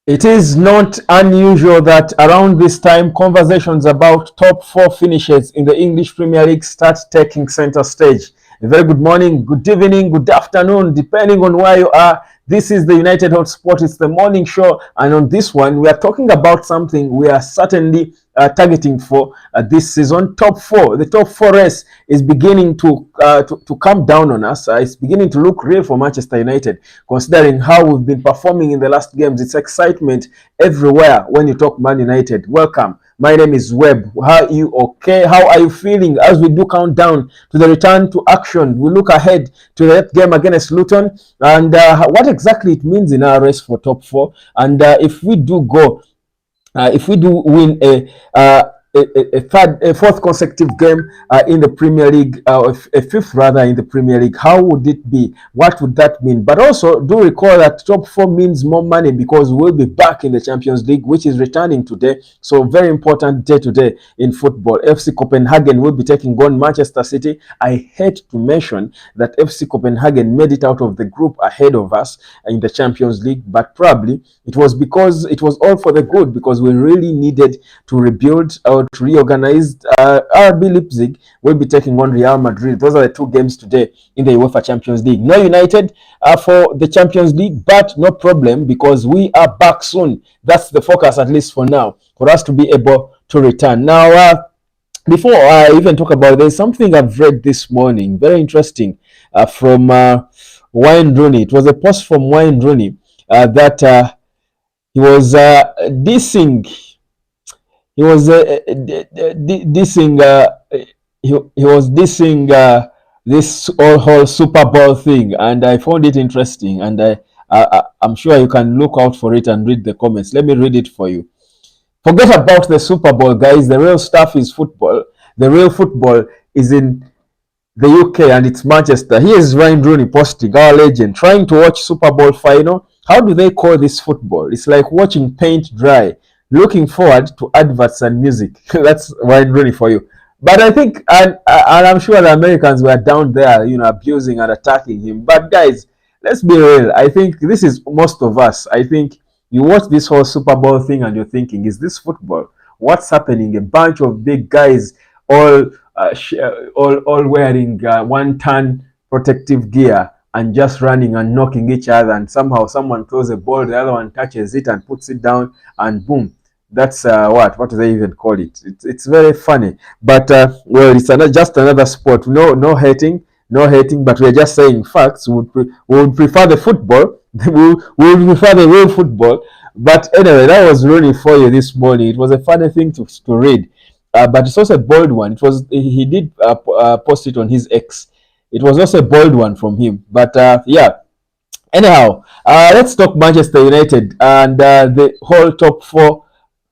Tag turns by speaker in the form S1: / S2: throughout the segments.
S1: It is not unusual that around this time, conversations about top four finishes in the English Premier League start taking center stage. A very good morning, good evening, good afternoon, depending on where you are. This is the United Hotspot. It's the morning show, and on this one, we are talking about something we are certainly targeting for this season. Top four, the top four race is beginning to come down on us. It's beginning to look real for Manchester United, considering how we've been performing in the last games. It's excitement everywhere when you talk Man United. Welcome. My name is Webb. How are you? Okay. How are you feeling as we do count down to the return to action? We look ahead to that game against Luton and what exactly it means in our race for top four. And if we do win a fourth consecutive game in the Premier League, a fifth rather in the Premier League, how would it be? What would that mean? But also do recall that top four means more money because we'll be back in the Champions League, which is returning today. So very important day today in football. FC Copenhagen will be taking on Manchester City. I hate to mention that FC Copenhagen made it out of the group ahead of us in the Champions League, but probably it was because it was all for the good, because we really needed to rebuild or to reorganize. RB Leipzig will be taking on Real Madrid. Those are the two games today in the UEFA Champions League. No United for the Champions League, but no problem because we are back soon. That's the focus, at least for now, for us to be able to return. Now, before I even talk about, there's something I've read this morning, very interesting, from Wayne Rooney. It was a post from Wayne Rooney that he was dissing. He was dissing. He was dissing this whole Super Bowl thing, and I found it interesting. And I'm sure you can look out for it and read the comments. Let me read it for you. Forget about the Super Bowl, guys. The real stuff is football. The real football is in the UK and it's Manchester. Here's Ryan Rooney posting, our legend, trying to watch Super Bowl final. How do they call this football? It's like watching paint dry. Looking forward to adverts and music. That's Ryan Rooney for you. But I think, and I'm sure the Americans were down there, abusing and attacking him. But guys, let's be real. I think this is most of us. I think you watch this whole Super Bowl thing and you're thinking, is this football? What's happening? A bunch of big guys all all wearing one-ton protective gear and just running and knocking each other, and somehow someone throws a ball, the other one touches it and puts it down, and boom. That's what do they even call it? It's very funny, but well, it's just another sport. No hating, no hating, but we're just saying facts. We would prefer the football. We would prefer the real football. But anyway, that was Rooney for you this morning. It was a funny thing to read, but it's also a bold one. It was he did post it on his X. It was also a bold one from him. But yeah. Anyhow, let's talk Manchester United and the whole top four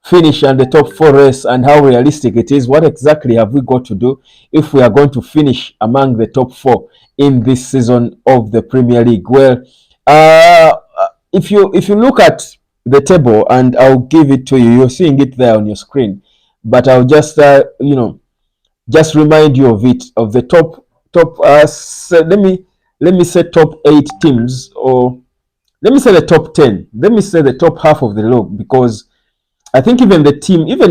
S1: finish and the top four race and how realistic it is. What exactly have we got to do if we are going to finish among the top four in this season of the Premier League? Well, if you look at the table, and I'll give it to you, you're seeing it there on your screen, but I'll just just remind you of it, of the top. So let me say top 8 teams, or let me say the top 10. Let me say the top half of the league, because I think even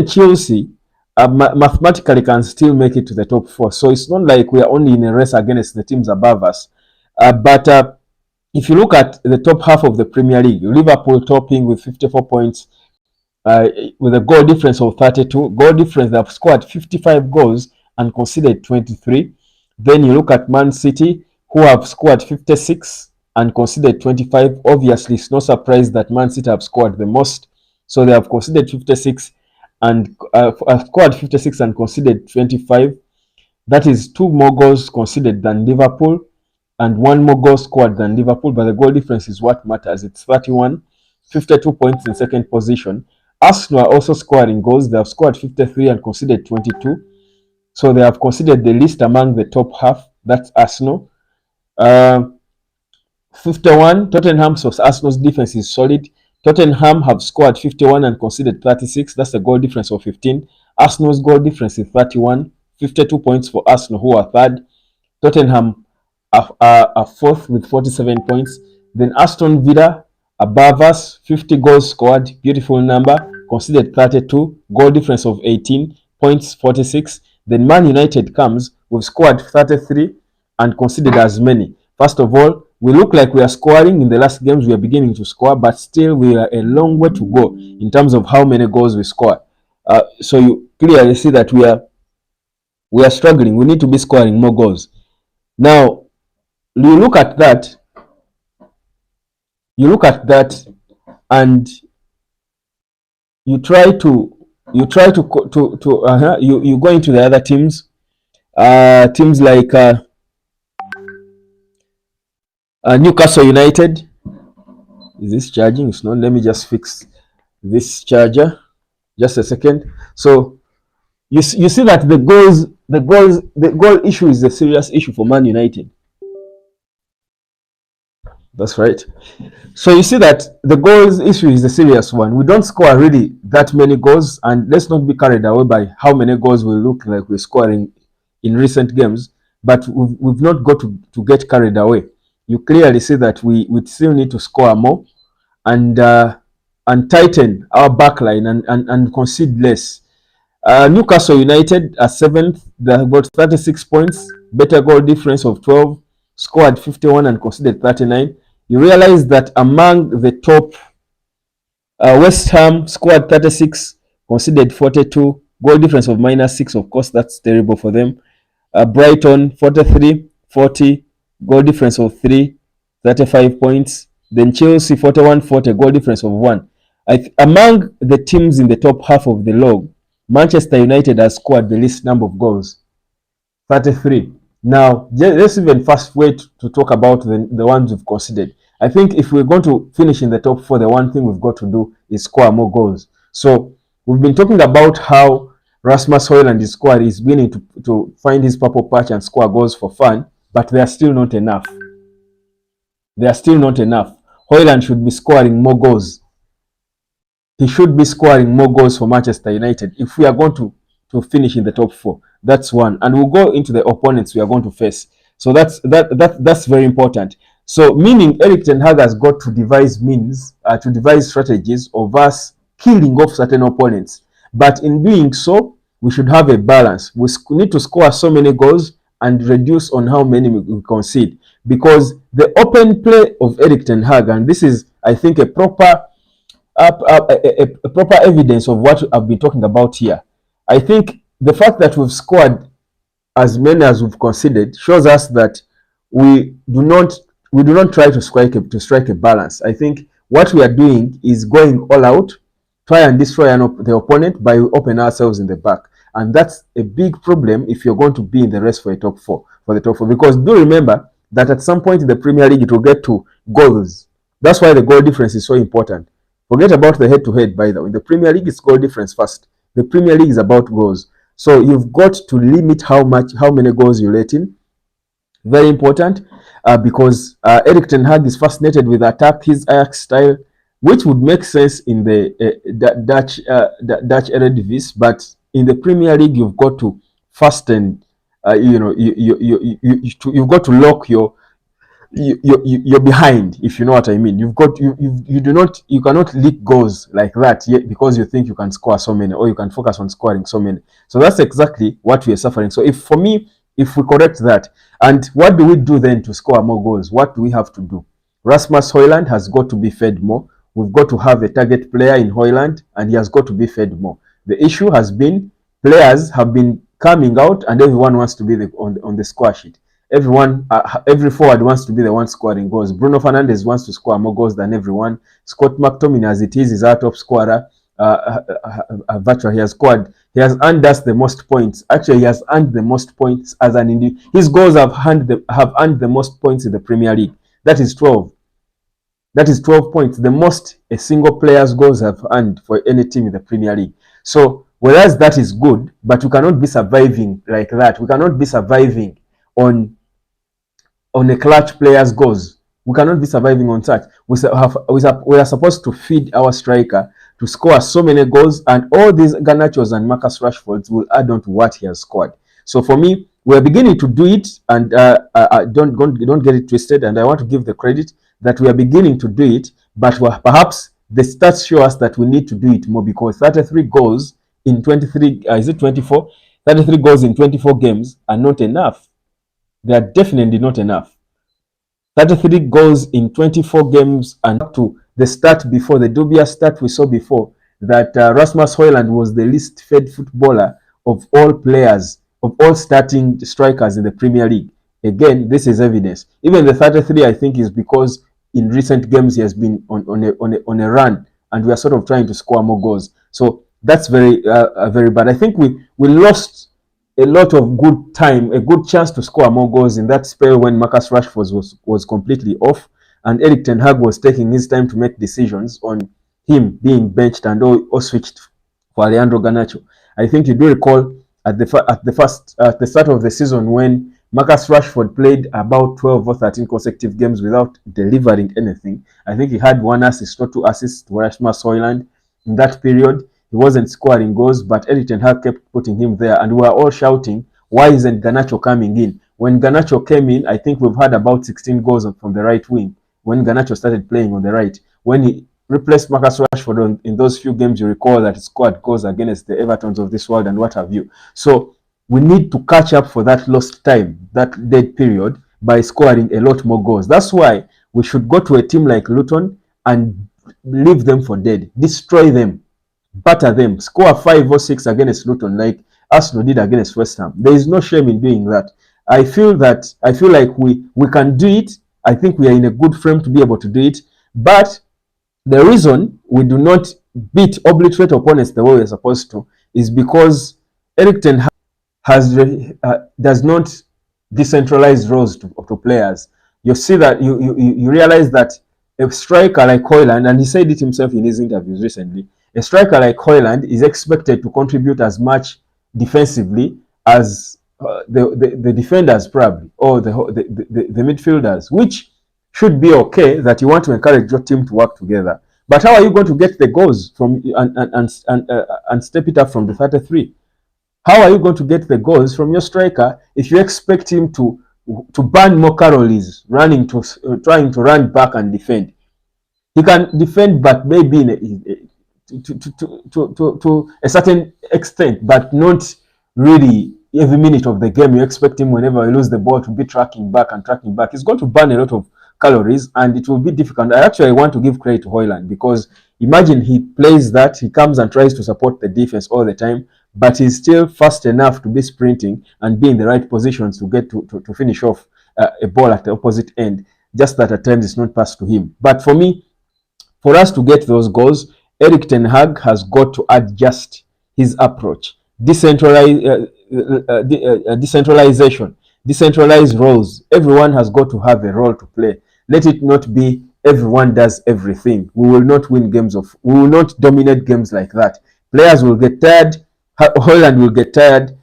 S1: Chelsea, mathematically can still make it to the top 4. So it's not like we are only in a race against the teams above us. But if you look at the top half of the Premier League, Liverpool topping with 54 points, with a goal difference of 32. Goal difference, they have scored 55 goals and conceded 23. Then you look at Man City, who have scored 56 and conceded 25. Obviously, it's no surprise that Man City have scored the most. So they have conceded 56 and scored 56 and conceded 25. That is 2 more goals conceded than Liverpool and 1 more goal scored than Liverpool. But the goal difference is what matters. It's 31, 52 points in second position. Arsenal are also scoring goals. They have scored 53 and conceded 22. So they have conceded the least among the top half. That's Arsenal. 51. Tottenham's was Arsenal's defense is solid. Tottenham have scored 51 and conceded 36. That's a goal difference of 15. Arsenal's goal difference is 31. 52 points for Arsenal, who are third. Tottenham are fourth with 47 points. Then Aston Villa Above us, 50 goals scored, beautiful number, conceded 32, goal difference of 18, points 46. Then Man United comes, we've scored 33 and conceded as many. First of all, we look like we are scoring. In the last games, we are beginning to score, but still we are a long way to go in terms of how many goals we score. So you clearly see that we are struggling. We need to be scoring more goals. Now, you look at that, and you try to you go into the other teams, teams like Newcastle United. Is this charging? It's not. Let me just fix this charger. Just a second. So you see that the goal issue is a serious issue for Man United. That's right. So you see that the goals issue is a serious one. We don't score really that many goals, and let's not be carried away by how many goals we look like we're scoring in recent games, but we've not got to get carried away. You clearly see that we still need to score more and tighten our backline and concede less. Newcastle United are 7th. They have got 36 points, better goal difference of 12, scored 51 and conceded 39. You realize that among the top, West Ham scored 36, conceded 42, goal difference of -6. Of course, that's terrible for them. Brighton 43, 40, goal difference of 3, 35 points. Then Chelsea 41, 40, goal difference of 1. Among the teams in the top half of the log, Manchester United has scored the least number of goals, 33. Now, let's even fast wait to talk about the ones we've considered. I think if we're going to finish in the top 4, the one thing we've got to do is score more goals. So we've been talking about how Rasmus Højlund, his squad, is beginning to find his purple patch and score goals for fun, but they are still not enough. They are still not enough. Højlund should be scoring more goals. He should be scoring more goals for Manchester United if we are going to finish in the top 4. That's one. And we'll go into the opponents we are going to face. So that's very important. So meaning Erik ten Hag has got to devise means, to devise strategies of us killing off certain opponents. But in doing so, we should have a balance. We need to score so many goals and reduce on how many we concede. Because the open play of Erik ten Hag, and this is, I think, a proper evidence of what I've been talking about here. I think the fact that we've scored as many as we've conceded shows us that we do not try to strike a balance. I think what we are doing is going all out, try and destroy the opponent by opening ourselves in the back, and that's a big problem if you're going to be in the race for the top four. Because do remember that at some point in the Premier League it will get to goals. That's why the goal difference is so important. Forget about the head-to-head, by the way. In the Premier League, it's goal difference first. The Premier League is about goals. So you've got to limit how many goals you let in. Very important, because Erik ten Hag is fascinated with attack, his Ajax style, which would make sense in the Dutch Eredivisie, but in the Premier League, you've got to fasten. You've got to lock you're behind, if you know what I mean. You cannot leak goals like that yet because you think you can score so many, or you can focus on scoring so many. So that's exactly what we are suffering. So if we correct that, and what do we do then to score more goals? What do we have to do? Rasmus Højlund has got to be fed more. We've got to have a target player in Højlund, and he has got to be fed more. The issue has been players have been coming out, and everyone wants to be on the score sheet. Every forward wants to be the one scoring goals. Bruno Fernandes wants to score more goals than everyone. Scott McTominay, as it is our top scorer. Virtually, he has earned us the most points. Actually, he has earned the most points as an individual. His goals have earned the most points in the Premier League. That is 12. That is 12 points, the most a single player's goals have earned for any team in the Premier League. So, whereas that is good, but we cannot be surviving like that. We cannot be surviving on a clutch player's goals. We cannot be surviving on such. We are supposed to feed our striker to score so many goals, and all these Garnachos and Marcus Rashfords will add on to what he has scored. So for me, we're beginning to do it, and don't get it twisted, and I want to give the credit that we are beginning to do it, but perhaps the stats show us that we need to do it more, because 33 goals in 23, is it 24? 33 goals in 24 games are not enough. They are definitely not enough. 33 goals in 24 games, and up to the stat before, the dubious stat we saw before, that Rasmus Højlund was the least fed footballer of all players, of all starting strikers in the Premier League. Again, this is evidence. Even the 33, I think, is because in recent games he has been on a run, and we are sort of trying to score more goals. So that's very bad. I think we lost a lot of good time, a good chance to score more goals in that spell when Marcus Rashford was completely off, and Erik ten Hag was taking his time to make decisions on him being benched and or switched for Alejandro Garnacho. I think you do recall at the start of the season when Marcus Rashford played about 12 or 13 consecutive games without delivering anything. I think he had 1 assist or 2 assists to Rasmus Højlund in that period. He wasn't scoring goals, but Erik ten Hag kept putting him there, and we were all shouting, why isn't Garnacho coming in? When Garnacho came in, I think we've had about 16 goals from the right wing when Garnacho started playing on the right. When he replaced Marcus Rashford in those few games, you recall that he scored goals against the Evertons of this world and what have you. So we need to catch up for that lost time, that dead period, by scoring a lot more goals. That's why we should go to a team like Luton and leave them for dead, destroy them, batter them, score 5 or 6 against Luton like Arsenal did against West Ham. There is no shame in doing that. I feel like we can do it. I think we are in a good frame to be able to do it. But the reason we do not obliterate opponents the way we're supposed to is because Erik ten Hag does not decentralize roles to players. You see that you realize that a striker like Højlund, and he said it himself in his interviews recently, a striker like Højlund is expected to contribute as much defensively as the defenders probably, or the midfielders, which should be okay, that you want to encourage your team to work together. But how are you going to get the goals from and step it up from the 33? How are you going to get the goals from your striker if you expect him to burn more calories trying to run back and defend? He can defend, but maybe to a certain extent, but not really every minute of the game. You expect him, whenever he loses the ball, to be tracking back. He's going to burn a lot of calories, and it will be difficult. I want to give credit to Højlund, because imagine he plays that, he comes and tries to support the defense all the time, but he's still fast enough to be sprinting and be in the right positions to get to finish off a ball at the opposite end, just that at times it's not passed to him. But for me, for us to get those goals, Erik ten Hag has got to adjust his approach. Decentralization, decentralize roles. Everyone has got to have a role to play. Let it not be everyone does everything. We will not we will not dominate games like that. Players will get tired. Højlund will get tired.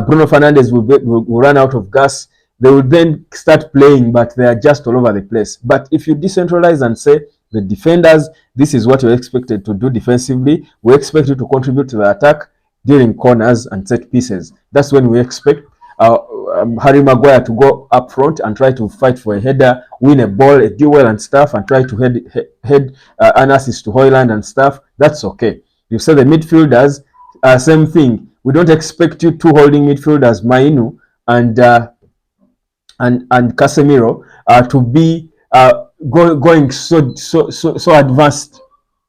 S1: Bruno Fernandes will run out of gas. They will then start playing, but they are just all over the place. But if you decentralize and say, the defenders, this is what you're expected to do defensively. We expect you to contribute to the attack during corners and set pieces. That's when we expect Harry Maguire to go up front and try to fight for a header, win a ball, a duel and stuff, and try to head an assist to Højlund and stuff. That's okay. You say the midfielders, same thing. We don't expect you two holding midfielders, Mainu and Casemiro, to be going so advanced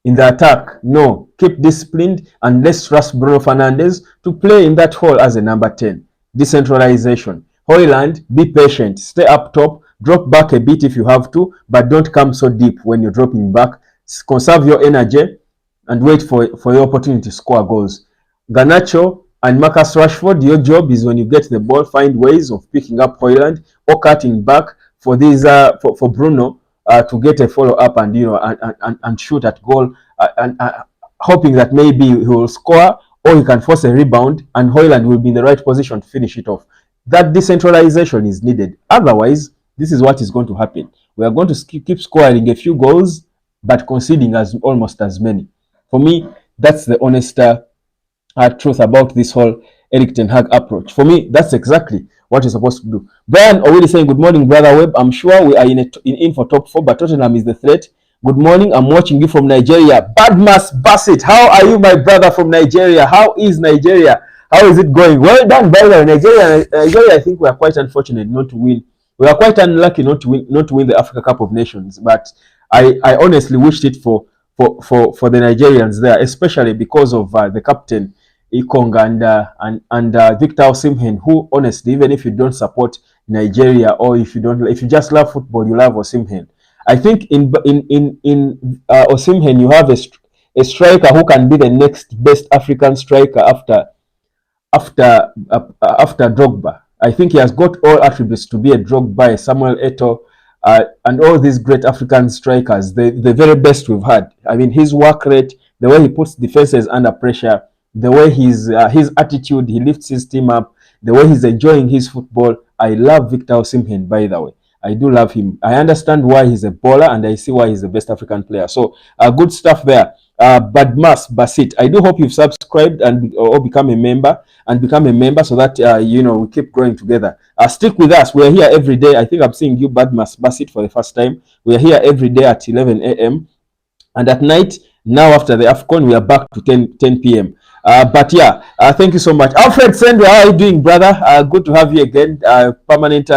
S1: in the attack. No, keep disciplined, and let's trust Bruno Fernandes to play in that role as a number 10. Decentralization. Højlund, be patient, stay up top, drop back a bit if you have to, but don't come so deep when you're dropping back. Conserve your energy and wait for your opportunity to score goals. Garnacho and Marcus Rashford, your job is, when you get the ball, find ways of picking up Højlund or cutting back for these for Bruno to get a follow up and and shoot at goal, and hoping that maybe he will score, or he can force a rebound and Højlund will be in the right position to finish it off. That decentralization is needed. Otherwise, this is what is going to happen. We are going to keep scoring a few goals but conceding almost as many. For me, that's the honest truth about this whole Erik ten Hag approach. For me, that's exactly what you're supposed to do. Brian already saying, good morning, Brother Webb. I'm sure we are in for top 4, but Tottenham is the threat. Good morning. I'm watching you from Nigeria. Badmas Bassett, how are you, my brother from Nigeria? How is Nigeria? How is it going? Well done, by the way. Nigeria, I think we are quite unfortunate not to win. We are quite unlucky not to win the Africa Cup of Nations. But I honestly wished it for the Nigerians there, especially because of the captain Ikong and Victor Osimhen, who honestly, even if you don't support Nigeria or if you just love football, you love Osimhen. I think in Osimhen you have a striker who can be the next best African striker after Drogba. I think he has got all attributes to be a Drogba, a Samuel Eto'o, and all these great African strikers, the very best we've had. I mean, his work rate, the way he puts defenses under pressure, the way his attitude, he lifts his team up, the way he's enjoying his football. I love Victor Osimhen, by the way. I do love him. I understand why he's a baller, and I see why he's the best African player. So, good stuff there. Badmas Basit, I do hope you've subscribed or become a member so that we keep growing together. Stick with us. We're here every day. I think I'm seeing you, Badmas Basit, for the first time. We're here every day at 11 a.m. and at night. Now after the AFCON, we are back to 10 p.m. But yeah, thank you so much. Alfred Sendwa, how are you doing, brother? Good to have you again. Permanent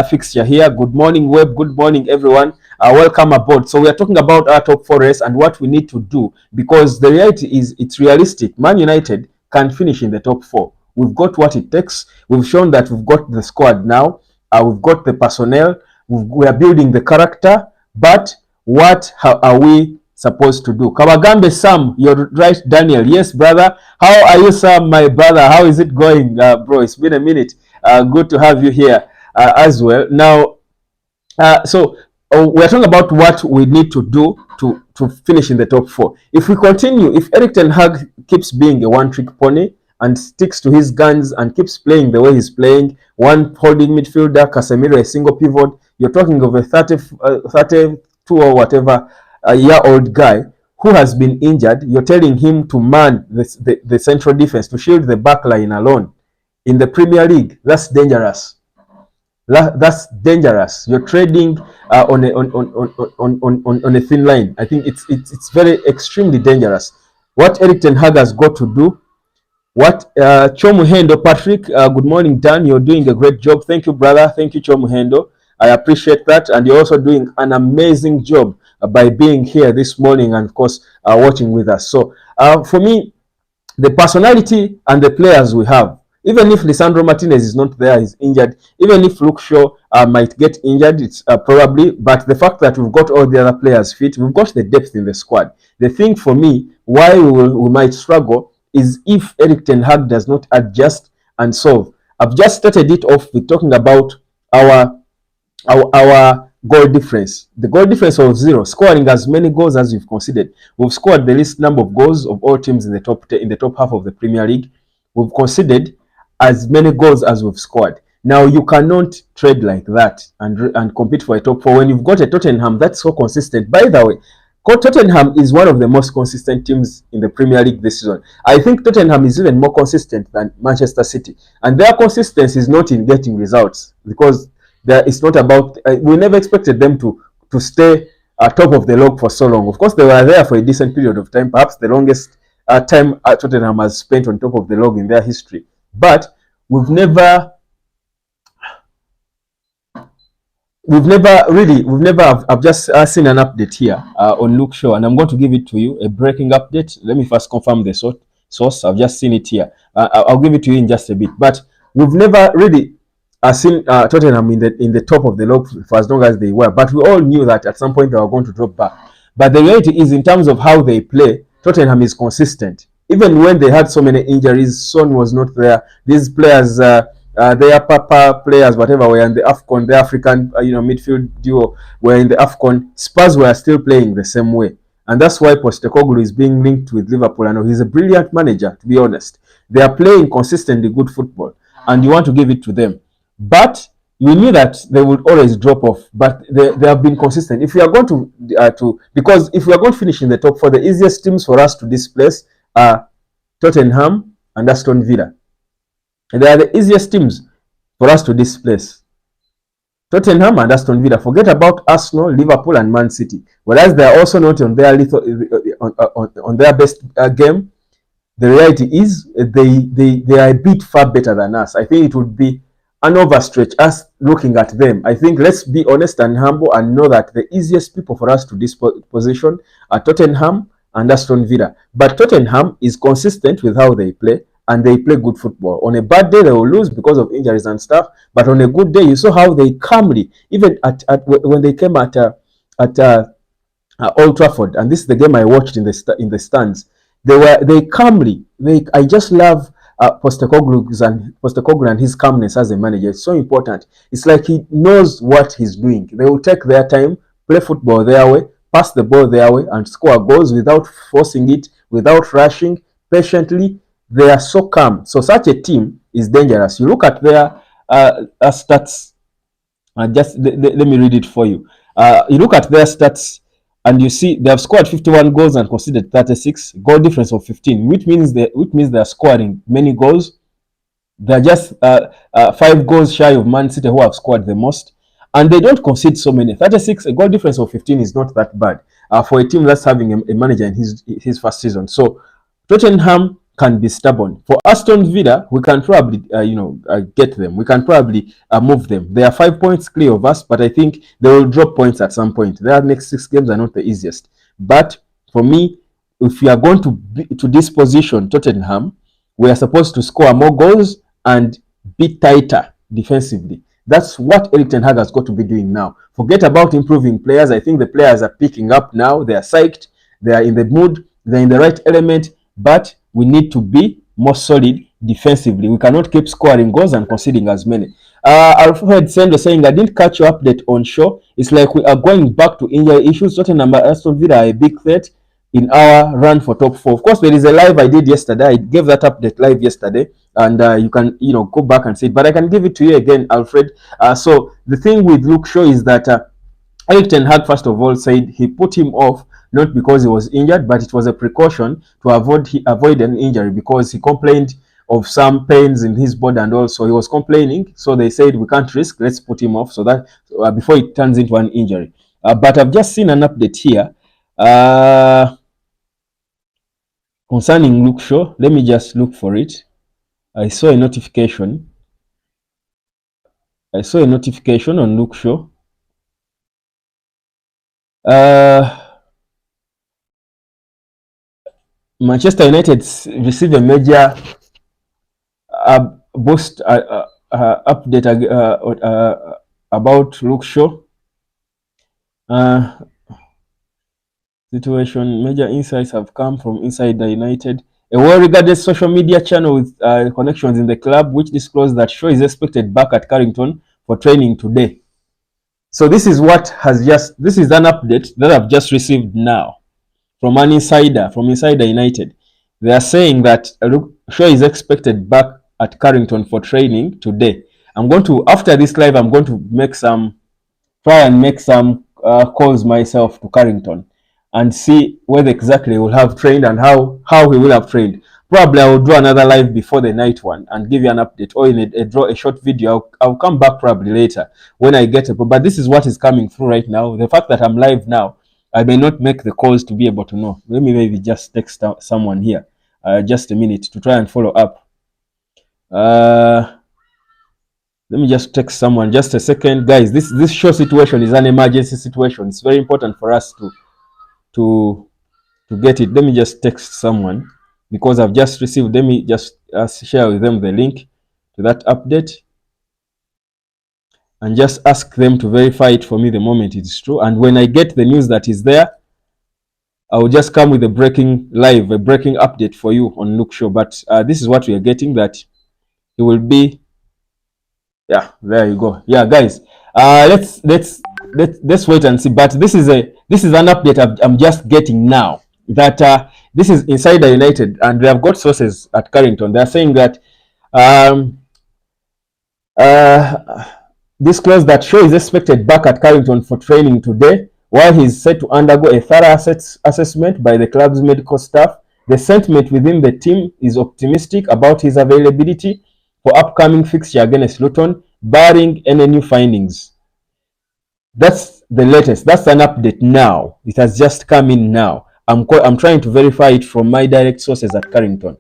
S1: fixture here. Good morning, Web. Good morning, everyone. Welcome aboard. So we are talking about our top four race and what we need to do, because the reality is it's realistic. Man United can finish in the top four. We've got what it takes. We've shown that we've got the squad now. We've got the personnel. We are building the character. But what are we supposed to do? Kawagambe Sam, you're right, Daniel. Yes, brother. How are you, Sam, my brother? How is it going, bro? It's been a minute. Good to have you here as well. Now, we're talking about what we need to do to finish in the top four. If we continue, if Erik ten Hag keeps being a one-trick pony and sticks to his guns and keeps playing the way he's playing, one holding midfielder, Casemiro a single pivot, you're talking of a 32 or whatever year-old guy who has been injured. You're telling him to man the central defense, to shield the back line alone. In the Premier League, that's dangerous. That's dangerous. You're trading on a thin line. I think it's very extremely dangerous. What Erik ten Hag has got to do. What Chomuhendo Patrick, good morning, Dan. You're doing a great job. Thank you, brother. Thank you, Chomuhendo. I appreciate that, and you're also doing an amazing job by being here this morning and, of course, watching with us. So, for me, the personality and the players we have, even if Lisandro Martinez is not there, he's injured, even if Luke Shaw might get injured, it's probably, but the fact that we've got all the other players fit, we've got the depth in the squad. The thing for me, why we might struggle is if Erik ten Hag does not adjust and solve. I've just started it off with talking about our goal difference. The goal difference of 0, scoring as many goals as you've conceded. We've scored the least number of goals of all teams in the top half of the Premier League. We've conceded as many goals as we've scored. Now you cannot trade like that and compete for a top four when you've got a Tottenham that's so consistent. By the way, Tottenham is one of the most consistent teams in the Premier League this season. I think Tottenham is even more consistent than Manchester City, and their consistency is not in getting results, because it's not about. We never expected them to stay top of the log for so long. Of course, they were there for a decent period of time, perhaps the longest time Tottenham has spent on top of the log in their history. But we've never I've just seen an update here on Luke Shaw, and I'm going to give it to you, a breaking update. Let me first confirm the source. I've just seen it here. I'll give it to you in just a bit. But we've never really seen Tottenham in the top of the log for as long as they were. But we all knew that at some point they were going to drop back. But the reality is, in terms of how they play, Tottenham is consistent. Even when they had so many injuries, Son was not there. These players, their Papa players, whatever, were in the AFCON. The African, midfield duo were in the AFCON. Spurs were still playing the same way, and that's why Postecoglou is being linked with Liverpool. And he's a brilliant manager, to be honest. They are playing consistently good football, and you want to give it to them. But you knew that they would always drop off, but they have been consistent. If we are going because if we are going to finish in the top four, the easiest teams for us to displace are Tottenham and Aston Villa. And they are the easiest teams for us to displace. Tottenham and Aston Villa. Forget about Arsenal, Liverpool, and Man City. Whereas they are also not on their on their best game. The reality is they are a bit far better than us. I think it would be an overstretch us looking at them. I think let's be honest and humble and know that the easiest people for us to disposition are Tottenham and Aston Villa. But Tottenham is consistent with how they play and they play good football. On a bad day, they will lose because of injuries and stuff. But on a good day, you saw how they calmly, even when they came at Old Trafford, and this is the game I watched in the stands. They calmly. I just love Postecoglou and his calmness as a manager. It's so important. It's like he knows what he's doing. They will take their time, play football their way, pass the ball their way, and score goals without forcing it, without rushing, patiently. They are so calm. So such a team is dangerous. You look at their stats. Let me read it for you. You look at their stats and you see they have scored 51 goals and conceded 36, goal difference of 15, which means they are scoring many goals. They're just 5 goals shy of Man City, who have scored the most, and they don't concede so many. 36, a goal difference of 15 is not that bad for a team that's having a manager in his first season. So Tottenham can be stubborn. For Aston Villa, we can probably, get them. We can probably move them. They are 5 points clear of us, but I think they will drop points at some point. Their next 6 games are not the easiest. But for me, if we are going to disposition Tottenham, we are supposed to score more goals and be tighter defensively. That's what Erik ten Hag has got to be doing now. Forget about improving players. I think the players are picking up now. They are psyched. They are in the mood. They're in the right element. But we need to be more solid defensively. We cannot keep scoring goals and conceding as many. Alfred Sendo saying, I didn't catch your update on show. It's like we are going back to injury issues. Tottenham and Aston Villa are a big threat in our run for top 4. Of course, there is a live I did yesterday. I gave that update live yesterday, and you can go back and see it. But I can give it to you again, Alfred. So the thing with Luke Shaw is that Erik ten Hag, first of all, said he put him off not because he was injured, but it was a precaution to avoid an injury, because he complained of some pains in his body, and also he was complaining. So they said, we can't risk, let's put him off so that before it turns into an injury. But I've just seen an update here concerning Luke Shaw. Let me just look for it. I saw a notification on Luke Shaw. Manchester United received a major boost update about Luke Shaw. Situation. Major insights have come from inside the United. A well-regarded social media channel with connections in the club, which disclosed that Shaw is expected back at Carrington for training today. So this is an update that I've just received now from an insider, from Insider United. They are saying that Shaw is expected back at Carrington for training today. After this live, I'm going to try and make some calls myself to Carrington and see whether exactly he will have trained and how he will have trained. Probably I will do another live before the night one and give you an update, or in a short video. I'll come back probably later when I get it. But this is what is coming through right now. The fact that I'm live now, I may not make the calls to be able to know. Let me maybe just text someone here just a minute to try and follow up. Let me just text someone just a second. Guys, this show situation is an emergency situation. It's very important for us to get it. Let me just text someone because I've just received. Let me just share with them the link to that update and just ask them to verify it for me the moment it is true. And when I get the news that is there, I will just come with a breaking update for you on Luke Shaw. But this is what we are getting, that he will be. Yeah, there you go. Yeah, guys, let's wait and see. But this is an update I'm just getting now, that this is Insider United, and they have got sources at Carrington. They are saying that disclosed that Shaw is expected back at Carrington for training today, while he is set to undergo a thorough assessment by the club's medical staff. The sentiment within the team is optimistic about his availability for upcoming fixture against Luton, barring any new findings. That's the latest. That's an update now. It has just come in now. I'm trying to verify it from my direct sources at Carrington.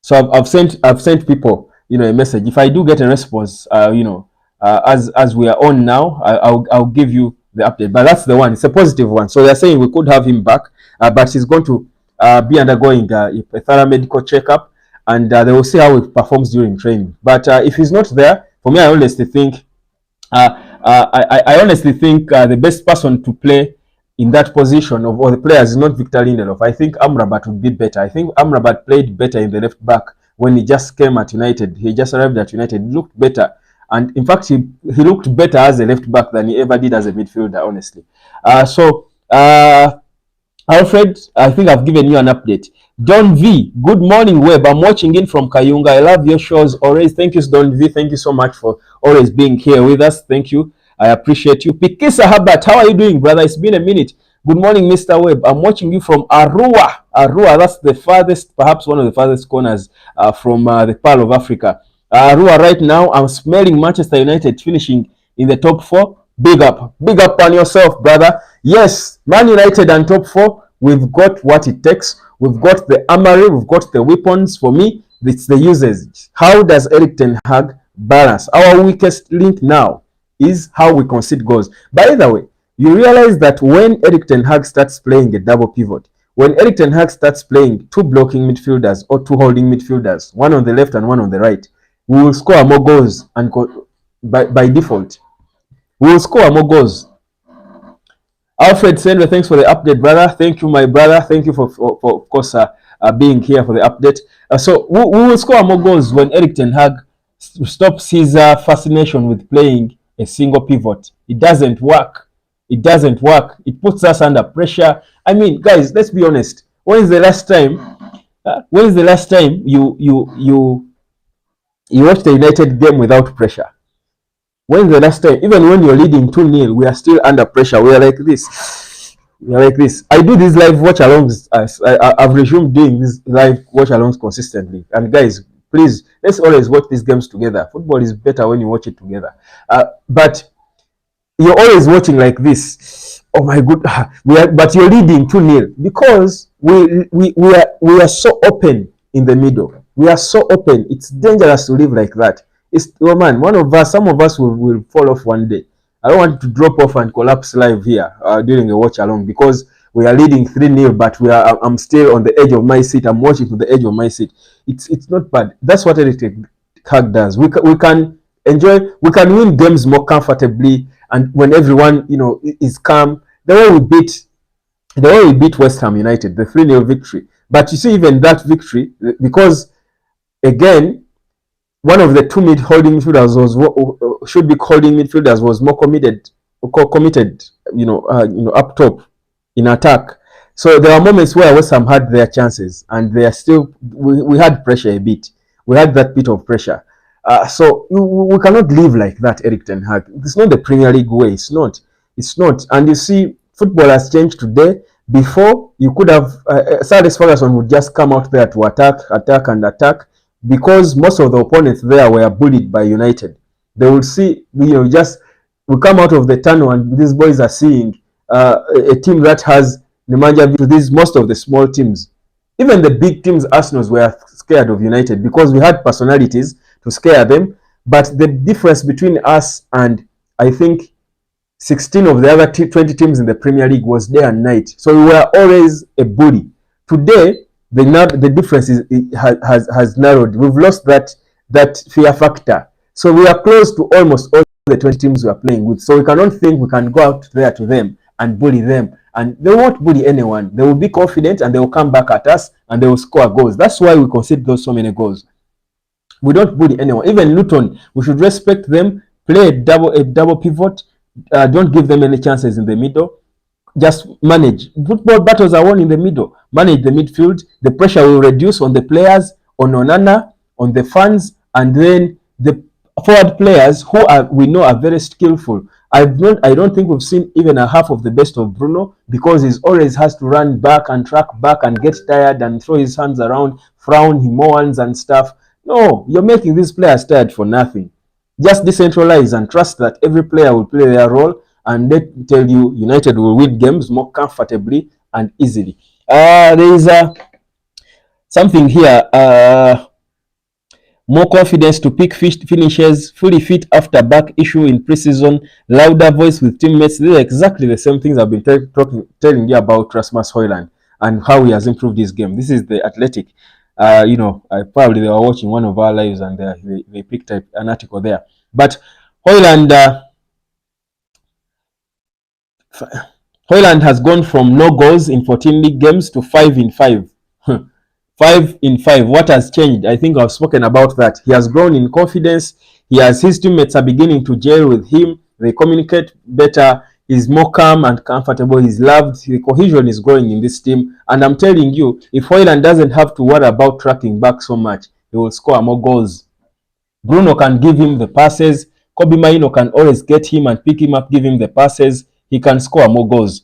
S1: So I've sent people, a message. If I do get a response, as we are on now, I'll give you the update. But that's the one. It's a positive one. So they're saying we could have him back, but he's going to be undergoing a thorough medical checkup, and they will see how he performs during training. But if he's not there, for me, I honestly think the best person to play in that position of all the players is not Victor Lindelof. I think Amrabat would be better. I think Amrabat played better in the left back when he just came at United. He just arrived at United. He looked better. And in fact, he looked better as a left back than he ever did as a midfielder, honestly. Alfred, I think I've given you an update. Don V, good morning, Web. I'm watching in from Kayunga. I love your shows always. Thank you, Don V. Thank you so much for always being here with us. Thank you. I appreciate you. Pikisa Habat, how are you doing, brother? It's been a minute. Good morning, Mr. Webb. I'm watching you from Arua. Arua, that's the farthest, perhaps one of the farthest corners from the Pearl of Africa. Arua, right now, I'm smelling Manchester United finishing in the top 4. Big up on yourself, brother. Yes, Man United and top 4. We've got what it takes. We've got the armory. We've got the weapons. For me, it's the usage. How does Erik ten Hag balance? Our weakest link now is how we concede goals. By the way, you realize that when Erik ten Hag starts playing a double pivot, when Erik ten Hag starts playing 2 blocking midfielders or 2 holding midfielders, one on the left and one on the right, we will score more goals and by default. We will score more goals. Alfred Sendwe, thanks for the update, brother. Thank you, my brother. Thank you for of course, being here for the update. So we will score more goals when Erik ten Hag stops his fascination with playing a single pivot. It doesn't work. It doesn't work. It puts us under pressure. I mean, guys, let's be honest. When is the last time? You watched a United game without pressure? When the last time, even when you're leading 2-0, we are still under pressure. We are like this. I do these live watch alongs. I've resumed doing these live watch alongs consistently. And guys, please, let's always watch these games together. Football is better when you watch it together. But you're always watching like this. Oh my God! But you're leading 2-0 because we are so open in the middle. We are so open. It's dangerous to live like that. Some of us will fall off one day. I don't want to drop off and collapse live here during a watch along because we are leading 3-0, but I'm still on the edge of my seat. I'm watching to the edge of my seat. It's not bad. That's what Erik ten Hag does. We can win games more comfortably, and when everyone is calm. The way we beat West Ham United, the 3-0 victory. But you see, even that victory, because again, one of the 2 holding midfielders should be holding midfielders was more committed, up top in attack. So there are moments where West Ham had their chances, and they are still. We had pressure a bit. We had that bit of pressure. So we cannot live like that, Erik ten Hag. It's not the Premier League way. It's not. And you see, football has changed today. Before, you could have Sir Alex Ferguson would just come out there to attack. Because most of the opponents there were bullied by United. They will see, we come out of the tunnel and these boys are seeing a team that has Nemanja to these most of the small teams. Even the big teams, Arsenal, were scared of United because we had personalities to scare them. But the difference between us and, I think, 16 of the other 20 teams in the Premier League was day and night. So we were always a bully. Today, the difference has narrowed. We've lost that fear factor. So we are close to almost all the 20 teams we are playing with. So we cannot think we can go out there to them and bully them. And they won't bully anyone. They will be confident and they will come back at us and they will score goals. That's why we concede so many goals. We don't bully anyone. Even Luton, we should respect them. Play a double pivot. Don't give them any chances in the middle. Just manage. Football battles are won in the middle. Manage the midfield. The pressure will reduce on the players, on Onana, on the fans, and then the forward players who we know are very skillful. I don't think we've seen even a half of the best of Bruno because he always has to run back and track back and get tired and throw his hands around, frown, he moans and stuff. No, you're making these players tired for nothing. Just decentralize and trust that every player will play their role and let me tell you, United will win games more comfortably and easily. There is something here. More confidence to pick finishes, fully fit after back issue in preseason, louder voice with teammates. These are exactly the same things I've been telling you about Rasmus Højlund and how he has improved his game. This is the Athletic. Probably they were watching one of our lives and they picked up an article there. But Højlund has gone from no goals in 14 league games to 5 in 5. 5 in 5. What has changed? I think I've spoken about that. He has grown in confidence. His teammates are beginning to gel with him. They communicate better. He's more calm and comfortable. He's loved. The cohesion is growing in this team. And I'm telling you, if Højlund doesn't have to worry about tracking back so much, he will score more goals. Bruno can give him the passes. Kobbie Mainoo can always get him and pick him up, give him the passes. He can score more goals.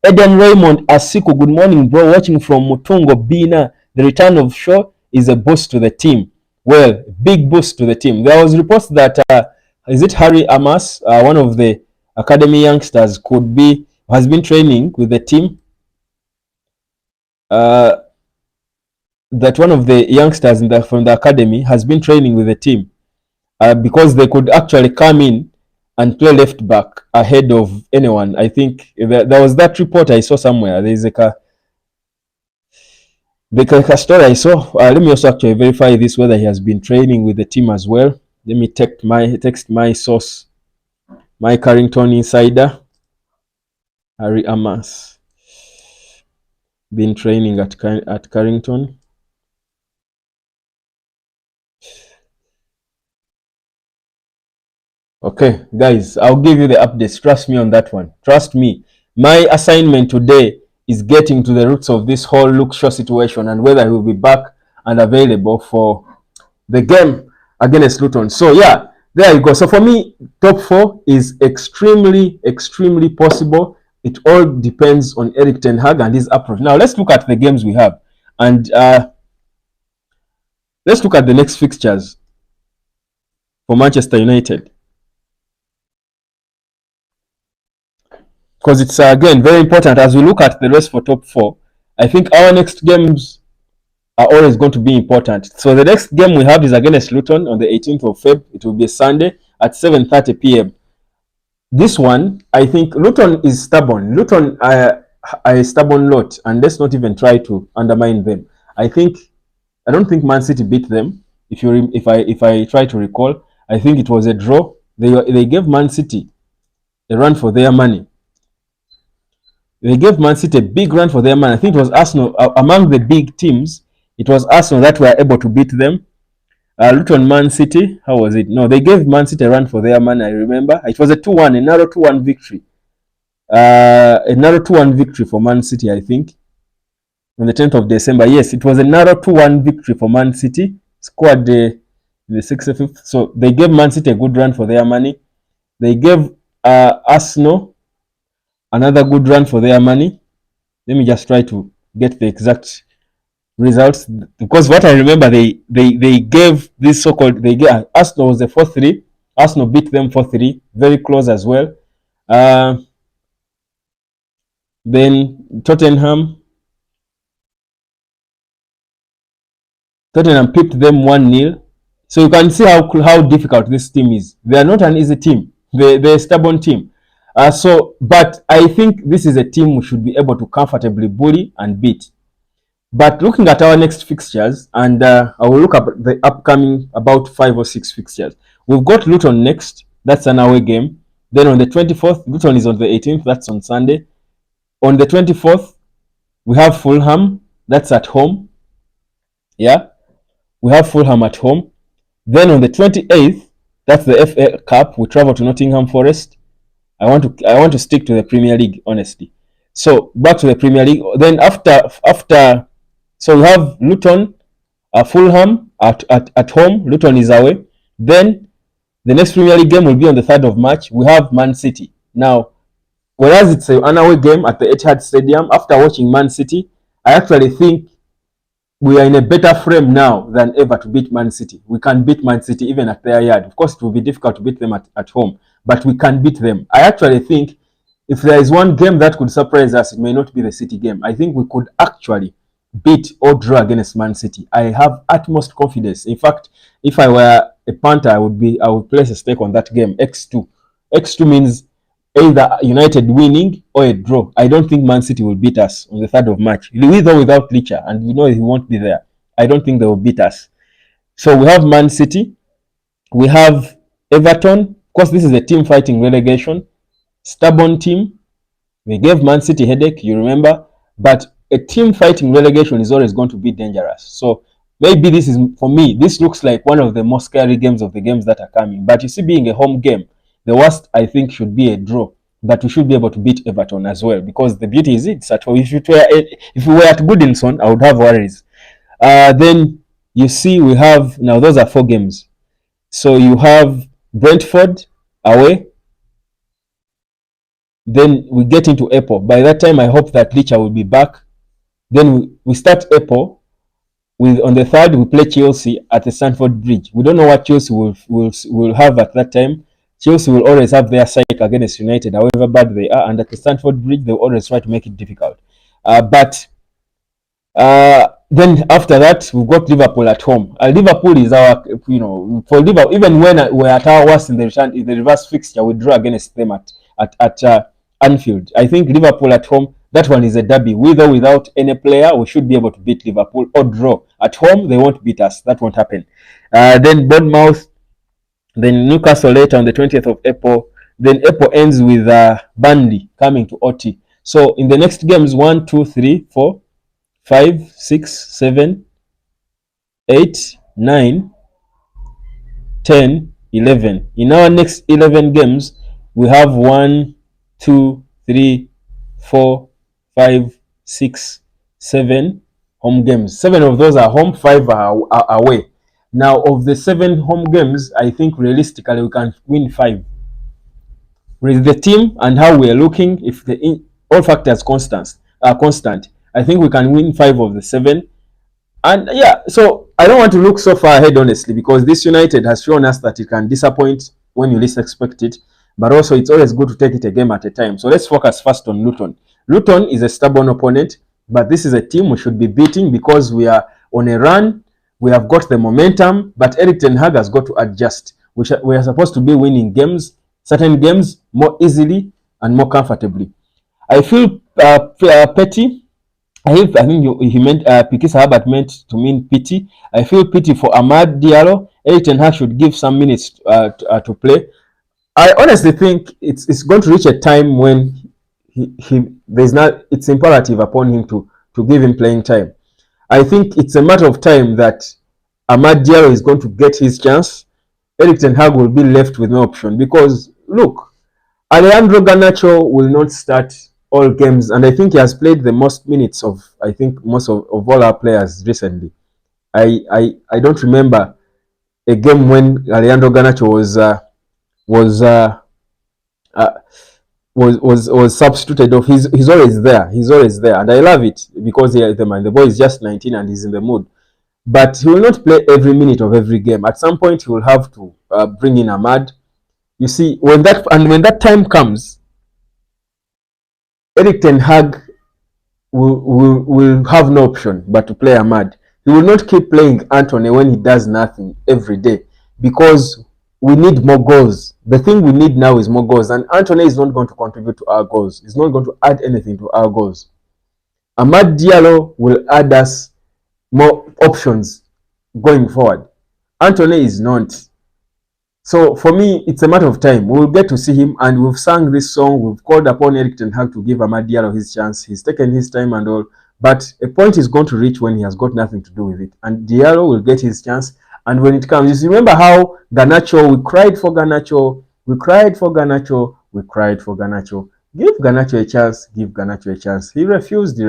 S1: Eden Raymond Asiku, good morning, bro. Watching from Mutungo Bina. The return of Shaw is a boost to the team. Well, big boost to the team. There was reports that is it Harry Amas, one of the academy youngsters, has been training with the team. That one of the youngsters from the academy has been training with the team because they could actually come in and play left back ahead of anyone. I think there was that report I saw somewhere. There's a story I saw. Let me also actually verify this, whether he has been training with the team as well. Let me text my source, my Carrington insider, Harry Amas. Been training at Carrington. Okay, guys, I'll give you the updates. Trust me on that one. Trust me. My assignment today is getting to the roots of this whole Luke Shaw situation and whether he will be back and available for the game against Luton. So, yeah, there you go. So, for me, top 4 is extremely, extremely possible. It all depends on Erik ten Hag and his approach. Now, let's look at the games we have. And let's look at the next fixtures for Manchester United. Because it's, again, very important as we look at the race for top 4. I think our next games are always going to be important. So the next game we have is against Luton on the 18th of Feb. It will be a Sunday at 7:30 p.m. This one, I think Luton is stubborn. Luton are a stubborn lot, and let's not even try to undermine them. I don't think Man City beat them. If I try to recall, I think it was a draw. They gave Man City a run for their money. They gave Man City a big run for their money. I think it was Arsenal, among the big teams, it was Arsenal that were able to beat them. Luton, Man City, how was it? No, they gave Man City a run for their money, I remember. It was a narrow 2-1 victory. A narrow 2-1 victory for Man City, I think, on the 10th of December. Yes, it was a narrow 2-1 victory for Man City. Scored the 65th. So they gave Man City a good run for their money. They gave Arsenal another good run for their money. Let me just try to get the exact results, because what I remember, they gave this so-called, Arsenal was the 4-3. Arsenal beat them 4-3, very close as well. Then Tottenham pipped them 1-0. So you can see how difficult this team is. They are not an easy team. They're a stubborn team. But I think this is a team we should be able to comfortably bully and beat. But looking at our next fixtures, and I will look at the upcoming about 5 or 6 fixtures. We've got Luton next. That's an away game. Then on the 24th, Luton is on the 18th. That's on Sunday. On the 24th, we have Fulham. That's at home. Yeah, we have Fulham at home. Then on the 28th, that's the FA Cup. We travel to Nottingham Forest. I want to stick to the Premier League, honestly. So back to the Premier League. Then after, so we have Luton, Fulham at home. Luton is away. Then the next Premier League game will be on the 3rd of March. We have Man City. Now, whereas it's an away game at the Etihad Stadium, after watching Man City, I actually think we are in a better frame now than ever to beat Man City. We can beat Man City even at their yard. Of course, it will be difficult to beat them at home. but we can beat them. I actually think if there is one game that could surprise us, it may not be the City game. I think we could actually beat or draw against Man City. I have utmost confidence. In fact, if I were a punter, I would place a stake on that game. X2. X2 means either United winning or a draw. I don't think Man City will beat us on the 3rd of March, with or without Licha, and he won't be there. I don't think they will beat us. So we have Man City, we have Everton. Of course, this is a team fighting relegation. Stubborn team. We gave Man City headache, you remember, but a team fighting relegation is always going to be dangerous. So maybe this is, for me, this looks like one of the most scary games of the games that are coming. But you see, being a home game, the worst I think should be a draw. But we should be able to beat Everton as well, because the beauty is it's at home. If we were at Goodison, I would have worries. Then you see we have, now those are 4 games. So you have Brentford away. Then we get into April. By that time, I hope that Licha will be back. Then we start April. On the 3rd, we play Chelsea at the Stamford Bridge. We don't know what Chelsea will have at that time. Chelsea will always have their side against United, however bad they are. And at the Stamford Bridge, they will always try to make it difficult. Then after that, we've got Liverpool at home. Liverpool is our, for Liverpool, even when we're at our worst in the reverse fixture, we draw against them at Anfield. I think Liverpool at home, that one is a derby. With or without any player, we should be able to beat Liverpool or draw. At home, they won't beat us. That won't happen. Then Bournemouth, then Newcastle later on the 20th of April. Then April ends with Burnley coming to OT. So in the next games, 1, 2, 3, 4, 5, 6, 7, 8, 9, 10, 11. In our next 11 games, we have 1, 2, 3, 4, 5, 6, 7 home games. 7 of those are home, 5 are away. Now, of the 7 home games, I think realistically we can win 5. With the team and how we are looking, if all factors are constant, I think we can win 5 of the 7. And yeah, so I don't want to look so far ahead, honestly, because this United has shown us that it can disappoint when you least expect it. But also, it's always good to take it a game at a time. So let's focus first on Luton. Luton is a stubborn opponent, but this is a team we should be beating because we are on a run. We have got the momentum, but Erik ten Hag has got to adjust. We are supposed to be winning certain games more easily and more comfortably. I feel petty. I think he meant Pikisa Herbert meant to mean pity. I feel pity for Amad Diallo. Erik ten Hag should give some minutes to play. I honestly think it's going to reach a time when it's imperative upon him to give him playing time. I think it's a matter of time that Amad Diallo is going to get his chance. Erik ten Hag will be left with no option because, look, Alejandro Garnacho will not start all games, and I think he has played the most minutes of, I think, most of all our players recently. I don't remember a game when Alejandro Garnacho was substituted off. He's always there. He's always there, and I love it because the boy is just 19 and he's in the mood. But he will not play every minute of every game. At some point, he will have to bring in Amad. You see, when that time comes, Erik ten Hag will have no option but to play Amad. He will not keep playing Antony when he does nothing every day because we need more goals. The thing we need now is more goals, and Antony is not going to contribute to our goals. He's not going to add anything to our goals. Amad Diallo will add us more options going forward. Antony is not. So for me, it's a matter of time. We'll get to see him, and we've sung this song. We've called upon Erik ten Hag to give Amad Diallo his chance. He's taken his time and all, but a point is going to reach when he has got nothing to do with it, and Diallo will get his chance. And when it comes, you remember how Garnacho, we cried for Garnacho. Give Garnacho a chance, give Garnacho a chance. He refused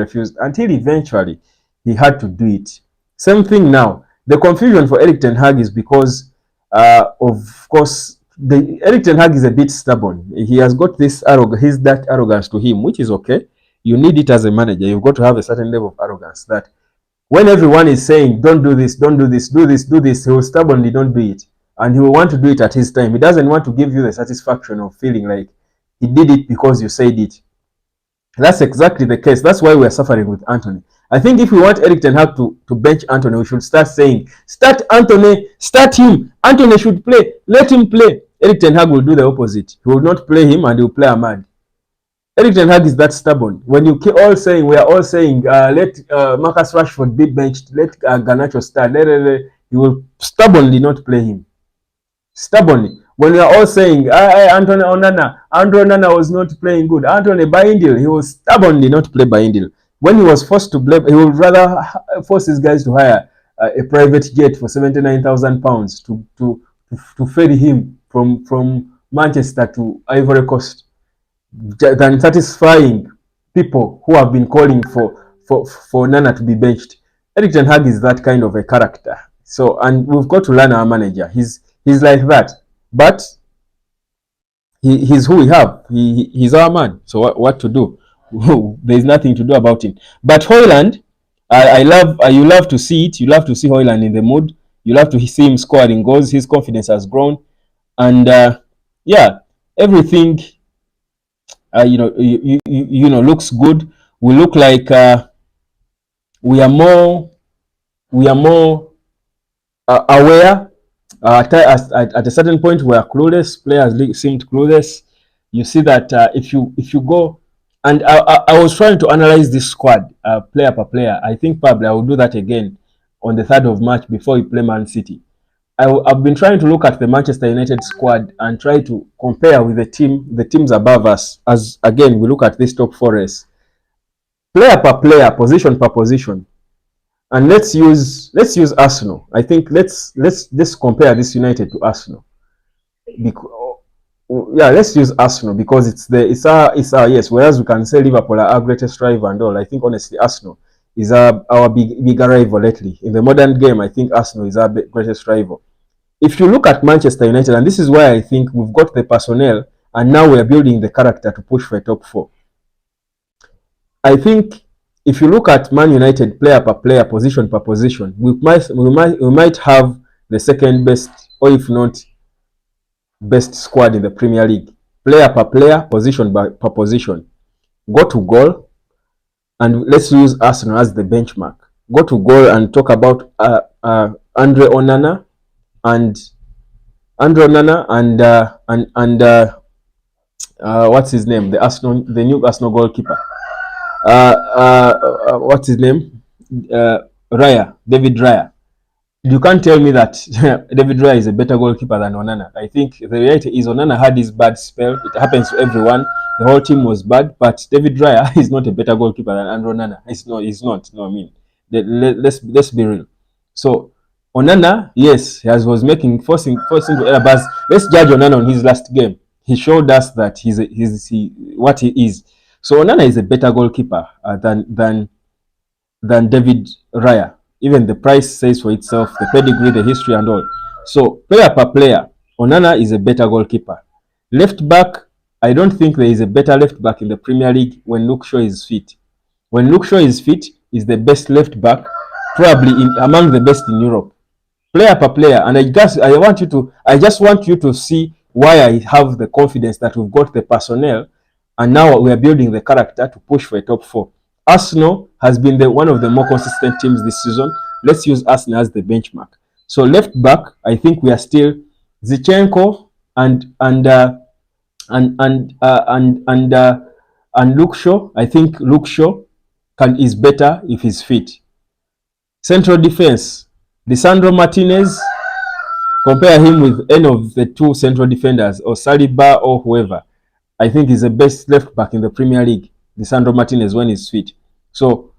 S1: until eventually he had to do it. Same thing now. The confusion for Erik ten Hag is because, of course, Erik ten Hag is a bit stubborn. He has got that arrogance to him, which is okay. You need it as a manager. You've got to have a certain level of arrogance that when everyone is saying, don't do this, do this, he will stubbornly don't do it. and he will want to do it at his time. He doesn't want to give you the satisfaction of feeling like he did it because you said it. That's exactly the case. That's why we are suffering with Anthony. I think if we want Erik ten Hag to bench Anthony, we should start saying, start Anthony, start him. Anthony should play. Let him play. Erik ten Hag will do the opposite. He will not play him and he will play Ahmad. Erik ten Hag is that stubborn. When you keep all saying, we are all saying, let Marcus Rashford be benched, let Garnacho start, he will stubbornly not play him. Stubbornly. When we are all saying, Anthony Onana was not playing good. Anthony Bayindil, he will stubbornly not play Bayindil. When he was forced to play, he would rather force his guys to hire a private jet for £79,000 to ferry him from Manchester to Ivory Coast than satisfying people who have been calling for Nana to be benched. Erik ten Hag is that kind of a character. So, and we've got to learn our manager. He's like that. But he's who we have. He's our man. So what to do? There's nothing to do about him. But Højlund, you love to see it. You love to see Højlund in the mood. You love to see him scoring goals. His confidence has grown, and yeah, everything looks good. We look like we are more aware. At a certain point, we are clueless. Players seemed clueless. You see that if you go, and I was trying to analyze this squad player per player. I think probably I will do that again on the 3rd of March before we play Man City. I've been trying to look at the Manchester United squad and try to compare with the teams above us. As again, we look at this top 4 race, player per player, position per position. And let's use Arsenal. I think let's compare this United to Arsenal. Let's use Arsenal because it's our yes. Whereas we can say Liverpool are our greatest rival and all. I think honestly Arsenal is our bigger rival lately. In the modern game, I think Arsenal is our greatest rival. If you look at Manchester United, and this is why I think we've got the personnel and now we're building the character to push for a top 4. I think if you look at Man United player per player, position per position, we might have the second best, or if not best squad in the Premier League. Player per player, position per position. Go to goal, and let's use Arsenal as the benchmark. Go to goal and talk about Andre Onana and what's his name? The new Arsenal goalkeeper. What's his name? David Raya. You can't tell me that David Raya is a better goalkeeper than Onana. I think the reality is Onana had his bad spell. It happens to everyone. The whole team was bad, but David Raya is not a better goalkeeper than Andre Onana. He's not. No, I mean, let's be real. So Onana, yes, he was forcing to error, but let's judge Onana on his last game. He showed us that he's what he is. So Onana is a better goalkeeper than David Raya. Even the price says for itself, the pedigree, the history and all. So player per player, Onana is a better goalkeeper. Left back, I don't think there is a better left back in the Premier League when Luke Shaw is fit. When Luke Shaw is fit, is the best left back, probably among the best in Europe. Player per player, and I just want you to see why I have the confidence that we've got the personnel, and now we are building the character to push for a top 4. Arsenal has been one of the more consistent teams this season. Let's use Arsenal as the benchmark. So left back, I think we are still Zinchenko and Luke Shaw. I think Luke Shaw is better if he's fit. Central defense, Lisandro Martinez. Compare him with any of the 2 central defenders, or Saliba or whoever. I think he's the best left back in the Premier League, Lisandro Martinez, when he's fit. So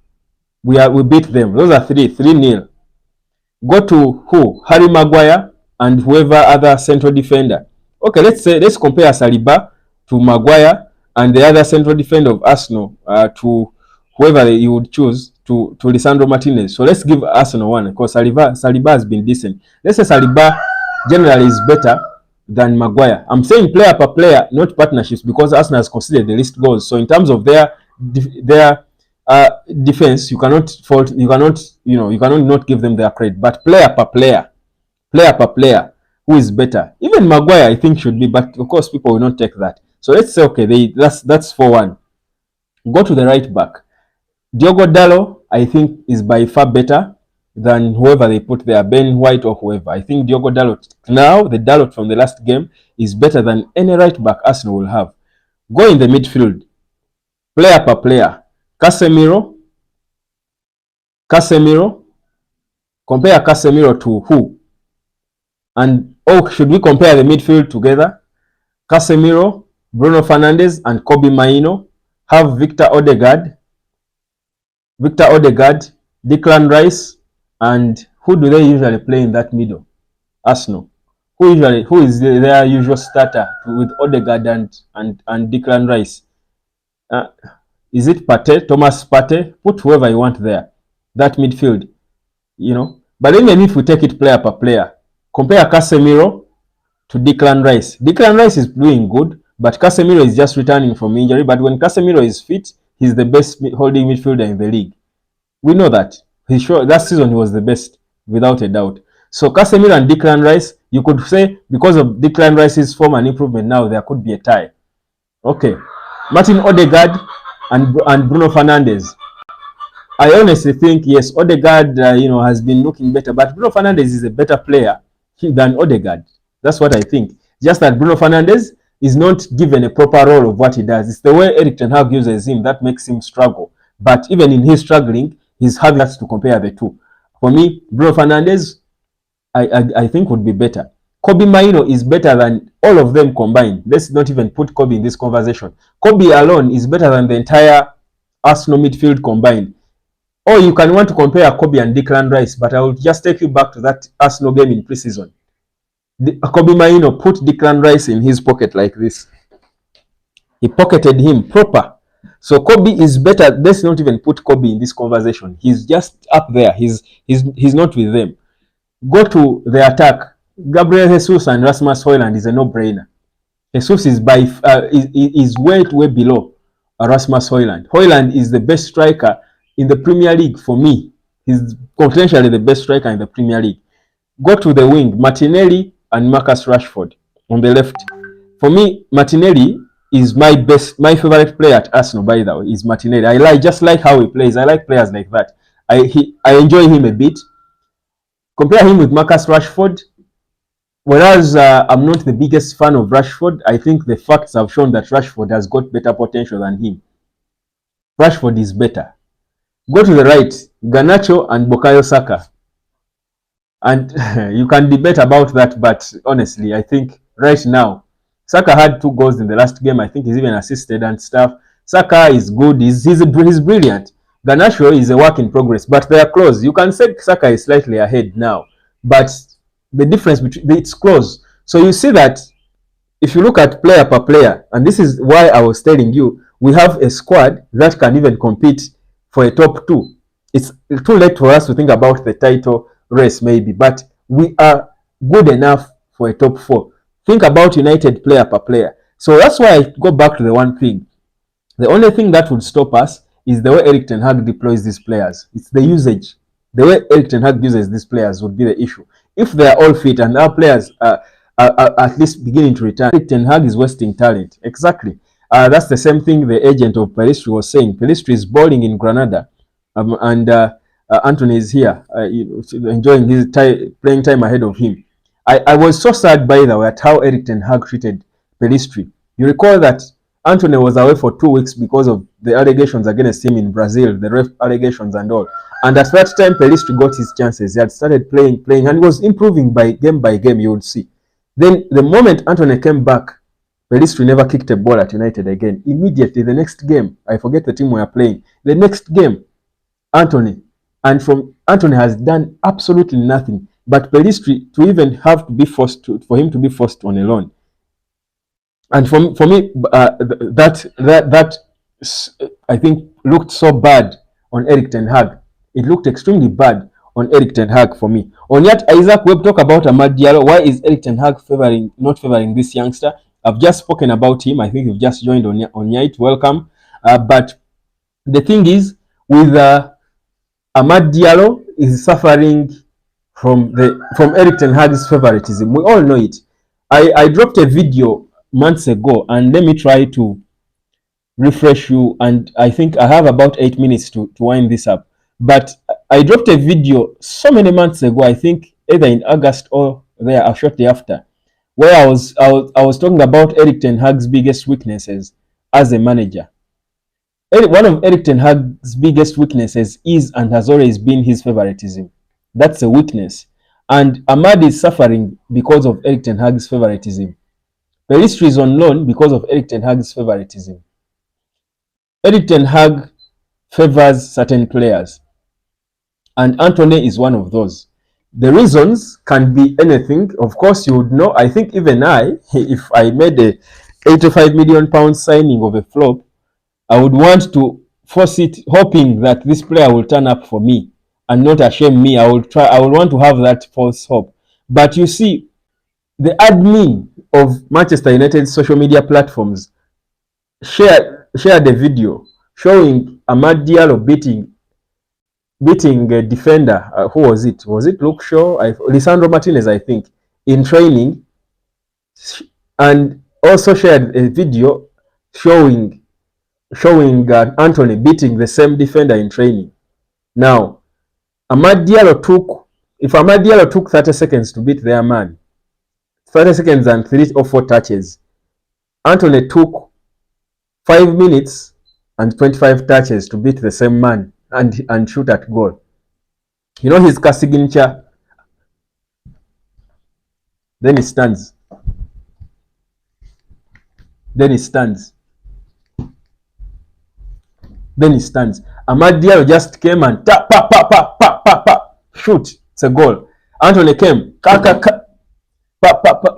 S1: we beat them. Those are 3-0. Go to who? Harry Maguire and whoever other central defender. Okay, let's compare Saliba to Maguire and the other central defender of Arsenal to whoever you would choose to Lisandro Martinez. So let's give Arsenal one because Saliba has been decent. Let's say Saliba generally is better than Maguire. I'm saying player per player, not partnerships, because Arsenal has conceded the least goals. So in terms of their defense, you cannot not give them their credit. But player per player, who is better. Even Maguire, I think, should be, but of course, people will not take that. So let's say, okay, that's 4-1. Go to the right back. Diogo Dalot, I think, is by far better than whoever they put there, Ben White or whoever. I think Diogo Dalot, now the Dalot from the last game, is better than any right back Arsenal will have. Go in the midfield, player per player. Casemiro, compare Casemiro to who? And should we compare the midfield together? Casemiro, Bruno Fernandes, and Kobbie Mainoo. Have Victor Odegaard, Declan Rice, and who do they usually play in that middle? Arsenal. Who is their usual starter with Odegaard and Declan Rice? Is it Partey, Thomas Partey? Put whoever you want there. That midfield, you know. But even if we take it player per player, compare Casemiro to Declan Rice. Declan Rice is doing good, but Casemiro is just returning from injury. But when Casemiro is fit, he's the best holding midfielder in the league. We know that. That season he was the best, without a doubt. So Casemiro and Declan Rice, you could say because of Declan Rice's form and improvement now, there could be a tie. Okay. Martin Odegaard and Bruno Fernandes. I honestly think, yes, Odegaard has been looking better, but Bruno Fernandes is a better player than Odegaard. That's what I think. Just that Bruno Fernandes is not given a proper role of what he does. It's the way Erik ten Hag uses him that makes him struggle. But even in his struggling, he's having to compare the two. For me, Bruno Fernandes, I think would be better. Kobbie Mainoo is better than all of them combined. Let's not even put Kobbie in this conversation. Kobbie alone is better than the entire Arsenal midfield combined. Or you can want to compare Kobbie and Declan Rice, but I will just take you back to that Arsenal game in pre-season. Kobbie Mainoo put Declan Rice in his pocket like this. He pocketed him proper. So Kobbie is better. Let's not even put Kobbie in this conversation. He's just up there. He's not with them. Go to the attack. Gabriel Jesus and Rasmus Højlund is a no-brainer. Jesus is way below Rasmus Højlund. Højlund is the best striker in the Premier League for me. He's potentially the best striker in the Premier League. Go to the wing. Martinelli and Marcus Rashford on the left. For me, Martinelli is my favorite player at Arsenal, by the way, is Martinelli. I just like how he plays. I like players like that. I enjoy him a bit. Compare him with Marcus Rashford. Whereas I'm not the biggest fan of Rashford, I think the facts have shown that Rashford has got better potential than him. Rashford is better. Go to the right, Garnacho and Bukayo Saka. And you can debate about that, but honestly, I think right now, Saka had 2 goals in the last game. I think he's even assisted and stuff. Saka is good. He's brilliant. Garnacho is a work in progress, but they are close. You can say Saka is slightly ahead now, but the difference it's close. So you see that if you look at player per player, and this is why I was telling you, we have a squad that can even compete for a top 2. It's too late for us to think about the title race maybe, but we are good enough for a top 4. Think about United player per player. So that's why I go back to the one thing. The only thing that would stop us is the way Erik ten Hag deploys these players. It's the usage. The way Erik ten Hag uses these players would be the issue. If they are all fit and our players are at least beginning to return, Erik ten Hag is wasting talent. Exactly. That's the same thing the agent of Pellistri was saying. Pellistri is balling in Granada, and Antony is here, enjoying his playing time ahead of him. I was so sad, by the way, at how Erik ten Hag treated Pellistri. You recall that Antony was away for 2 weeks because of the allegations against him in Brazil, the ref allegations and all. And at that time, Pellistri got his chances. He had started playing, and was improving by game, you would see. Then the moment Antony came back, Pellistri never kicked a ball at United again. Immediately, the next game, I forget the team we are playing. The next game, Antony has done absolutely nothing. But Pellistri to even have to be for him to be forced on a loan. And for me, that I think looked so bad on Erik ten Hag. It looked extremely bad on Erik ten Hag for me. On yet Isaac Webb talk about Amad Diallo. Why is Erik ten Hag not favoring this youngster? I've just spoken about him. I think you've just joined on Yait. Welcome. But the thing is, with Amad Diallo is suffering from Erik ten Hag's favoritism. We all know it. I dropped a video months ago, and let me try to refresh you. And I think I have about 8 minutes to wind this up. But I dropped a video so many months ago, I think either in August or there or shortly after, where I was talking about Erik ten Hag's biggest weaknesses as a manager. One of Erik ten Hag's biggest weaknesses is and has always been his favoritism. That's a weakness. And Ahmad is suffering because of Erik ten Hag's favoritism. Peristri is on loan because of Erik ten Hag's favoritism. Erik ten Hag favors certain players, and Antony is one of those. The reasons can be anything. Of course, you would know. I think even if I made a 85 million pound signing of a flop, I would want to force it, hoping that this player will turn up for me and not ashame me. I would want to have that false hope. But you see, the admin of Manchester United's social media platforms shared a video showing Amad Diallo beating a defender. Who was it? Was it Luke Shaw? Lisandro Martinez, I think, in training, and also shared a video showing Antony beating the same defender in training. Now, if Amad Diallo took 30 seconds to beat their man, 30 seconds and 3 or 4 touches, Antony took 5 minutes and 25 touches to beat the same man and shoot at goal. You know his signature? Then he stands. Amad Diallo just came and tap, pa, pa, pa, pa, pa, pa, shoot. It's a goal. Antony came, ka, ka, ka, pa, pa, pa,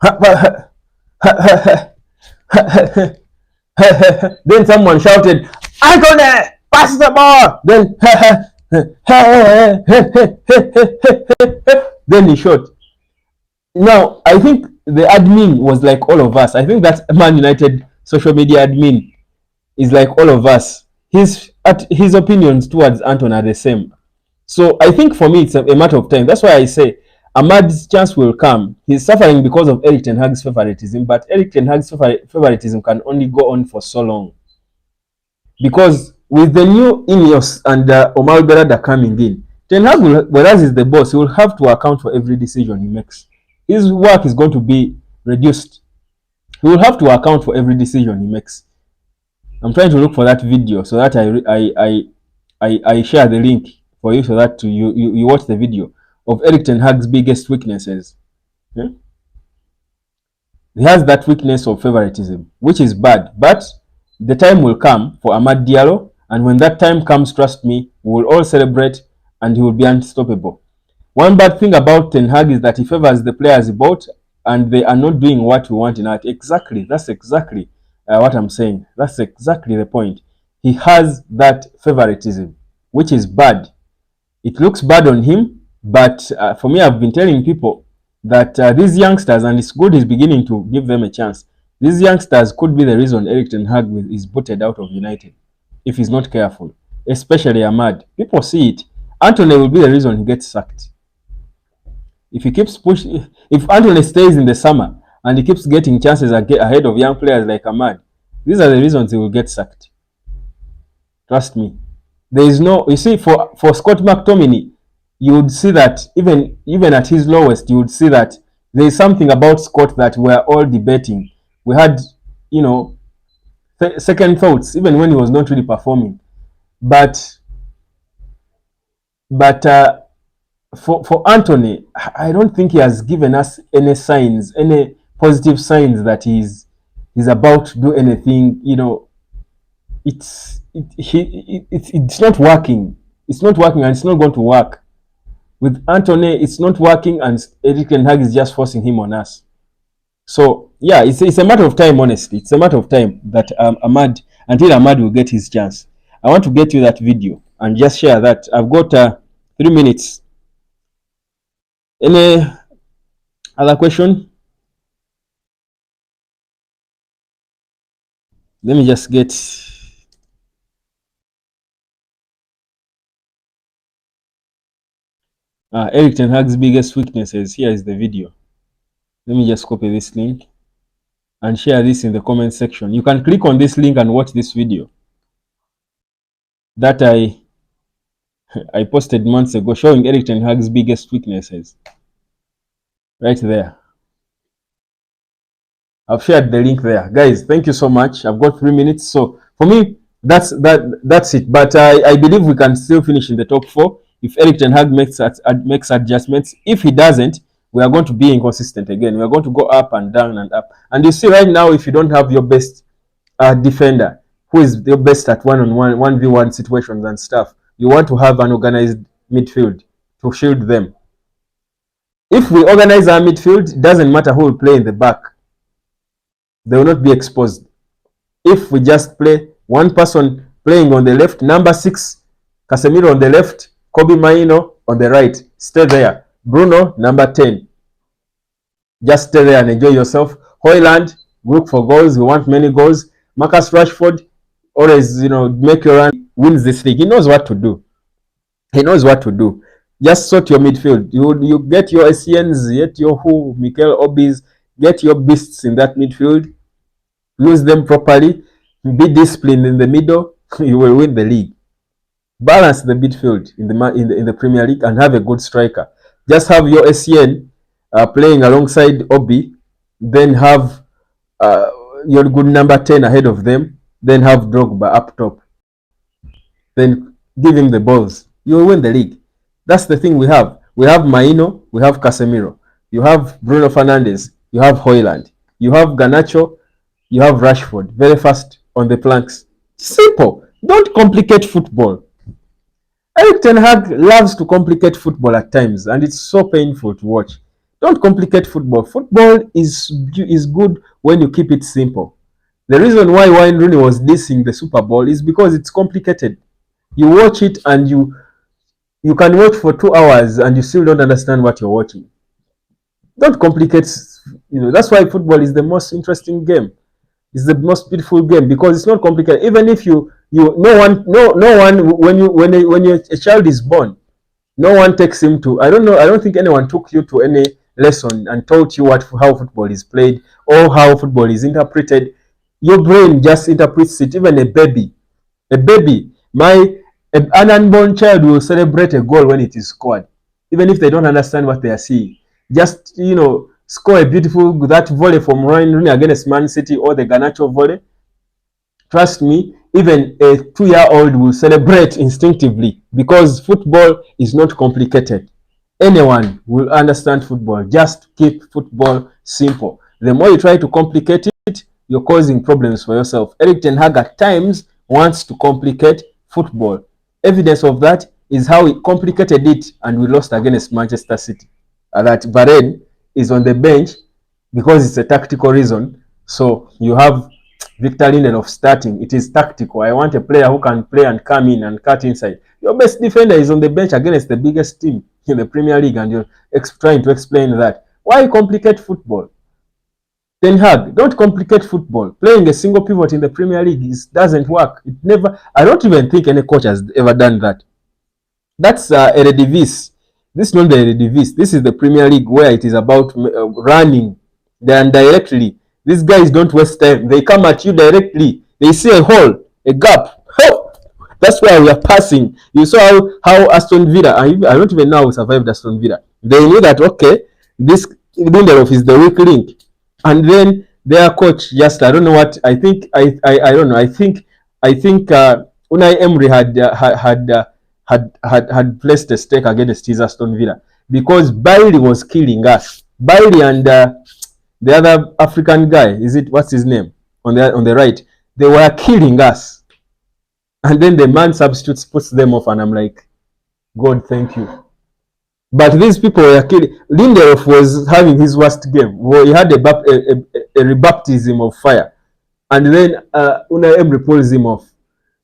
S1: ha, pa, ha, ha, ha, ha, ha. Then someone shouted, Antony, pass the ball. Then, then he shot. Now, I think the admin was like all of us. I think that Man United social media admin is like all of us. His opinions towards Anton are the same. So I think for me, it's a matter of time. That's why I say Ahmad's chance will come. He's suffering because of Erik ten Hag's favoritism, but Erik ten Hag's favoritism can only go on for so long. Because with the new Ineos and Omar Berada coming in, Ten Hag, whereas he's the boss, he will have to account for every decision he makes. His work is going to be reduced. He will have to account for every decision he makes. I'm trying to look for that video so that I share the link for you so that you watch the video of Erik ten Hag's biggest weaknesses. Yeah? He has that weakness of favoritism, which is bad. But the time will come for Amad Diallo, and when that time comes, trust me, we will all celebrate and he will be unstoppable. One bad thing about Ten Hag is that he favors the players he bought and they are not doing what we want in art. Exactly. That's exactly what I'm saying. That's exactly the point. He has that favoritism, which is bad. It looks bad on him, but for me, I've been telling people that these youngsters, and it's good he's beginning to give them a chance, these youngsters could be the reason Erik ten Hag is booted out of United if he's not careful, especially Ahmad. People see it. Antony will be the reason he gets sacked. If he keeps pushing, if Antony stays in the summer and he keeps getting chances ahead of young players like Ahmad, these are the reasons he will get sacked. Trust me. There is no, you see, for Scott McTominay, you would see that even at his lowest, you would see that there is something about Scott that we're all debating. We had, second thoughts, even when he was not really performing. But for Antony, I don't think he has given us any signs, any positive signs that he's about to do anything. It's not working. It's not working, and it's not going to work. With Antony, it's not working, and Erik ten Hag is just forcing him on us. So yeah, it's a matter of time. Honestly, it's a matter of time that until Ahmad will get his chance. I want to get you that video and just share that. I've got 3 minutes. Any other question? Let me just get. Eric Ten Hag's biggest weaknesses. Here is the video. Let me just copy this link and share this in the comment section. You can click on this link and watch this video that I posted months ago showing Eric Ten Hag's biggest weaknesses. Right there. I've shared the link there. Guys, thank you so much. I've got 3 minutes. So for me, that's it. But I believe we can still finish in the top 4 if Eric Ten Hag makes adjustments. If he doesn't, we are going to be inconsistent again. We are going to go up and down and up. And you see right now, if you don't have your best defender, who is your best at one-on-one, 1v1 situations and stuff, you want to have an organized midfield to shield them. If we organize our midfield, it doesn't matter who will play in the back. They will not be exposed. If we just play one person playing on the left, number 6, Casemiro on the left, Kobbie Mainoo on the right, stay there. Bruno, number 10. Just stay there and enjoy yourself. Højlund, look for goals. We want many goals. Marcus Rashford, always, make your run, wins this league. He knows what to do. He knows what to do. Just sort your midfield. You get your SCNs, get your Mikel Obis, get your beasts in that midfield. Use them properly. Be disciplined in the middle. You will win the league. Balance the midfield in the Premier League and have a good striker. Just have your SCN playing alongside Obi. Then have your good number 10 ahead of them. Then have Drogba up top. Then give him the balls. You will win the league. That's the thing we have. We have Mainoo. We have Casemiro. You have Bruno Fernandes. You have Højlund. You have Garnacho. You have Rashford. Very fast on the planks. Simple. Don't complicate football. Eric Ten Hag loves to complicate football at times, and it's so painful to watch. Don't complicate football. Football is good when you keep it simple. The reason why Wayne Rooney was dissing the Super Bowl is because it's complicated. You watch it and you can watch for 2 hours and you still don't understand what you're watching. Don't complicate. That's why football is the most interesting game. It's the most beautiful game because it's not complicated. Even if no one when a child is born, no one takes him to. I don't think anyone took you to any lesson and taught you how football is played or how football is interpreted. Your brain just interprets it. Even a baby, an unborn child will celebrate a goal when it is scored, even if they don't understand what they are seeing. Just score a beautiful that volley from Wayne Rooney against Man City or the Garnacho volley. Trust me, even a 2-year-old will celebrate instinctively because football is not complicated. Anyone will understand football. Just keep football simple. The more you try to complicate it, you're causing problems for yourself. Eric Ten Hag at times wants to complicate football. Evidence of that is how he complicated it and we lost against Manchester City. That Varane is on the bench because it's a tactical reason. So you have Victor Lindelof starting. It is tactical. I want a player who can play and come in and cut inside. Your best defender is on the bench against the biggest team in the Premier League and you're trying to explain that. Why complicate football? Ten Hag, don't complicate football. Playing a single pivot in the Premier League doesn't work. I don't even think any coach has ever done that. That's Eredivisie. This is not the Eredivisie. This is the Premier League where it is about running directly. These guys don't waste time. They come at you directly. They see a hole, a gap. Oh, that's why we are passing. You saw how Aston Villa, I don't even know how we survived Aston Villa. They knew that, okay, this Lindelof is the weak link. And then their coach just, I don't know what, I think, I don't know. I think Unai Emery had placed a stake against his Aston Villa because Bailey was killing us. Bailey and the other African guy, what's his name on the right? They were killing us, and then the man substitutes puts them off, and I'm like, God, thank you. But these people were killing. Lindelof was having his worst game. Well, he had a rebaptism of fire, and then Unai Emery pulls him off.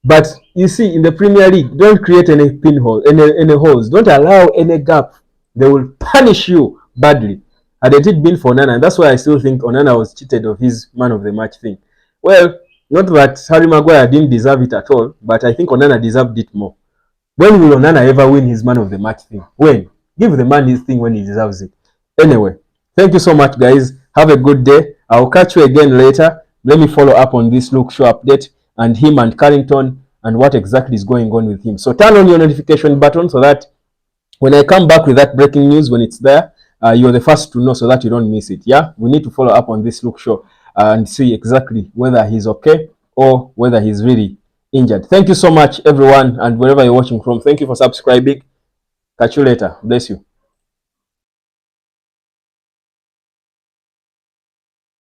S1: But you see, in the Premier League, don't create any pinhole, any holes. Don't allow any gap. They will punish you badly. Had it been for Onana, and that's why I still think Onana was cheated of his man of the match thing. Well, not that Harry Maguire didn't deserve it at all, but I think Onana deserved it more. When will Onana ever win his man of the match thing? When? Give the man his thing when he deserves it. Anyway, thank you so much, guys. Have a good day. I'll catch you again later. Let me follow up on this Luke Shaw update and him and Carrington and what exactly is going on with him. So turn on your notification button so that when I come back with that breaking news, when it's there, you're the first to know so that you don't miss it. Yeah, we need to follow up on this Luke Shaw and see exactly whether he's okay or whether he's really injured. Thank you so much, everyone, and wherever you're watching from, thank you for subscribing. Catch you later. Bless you.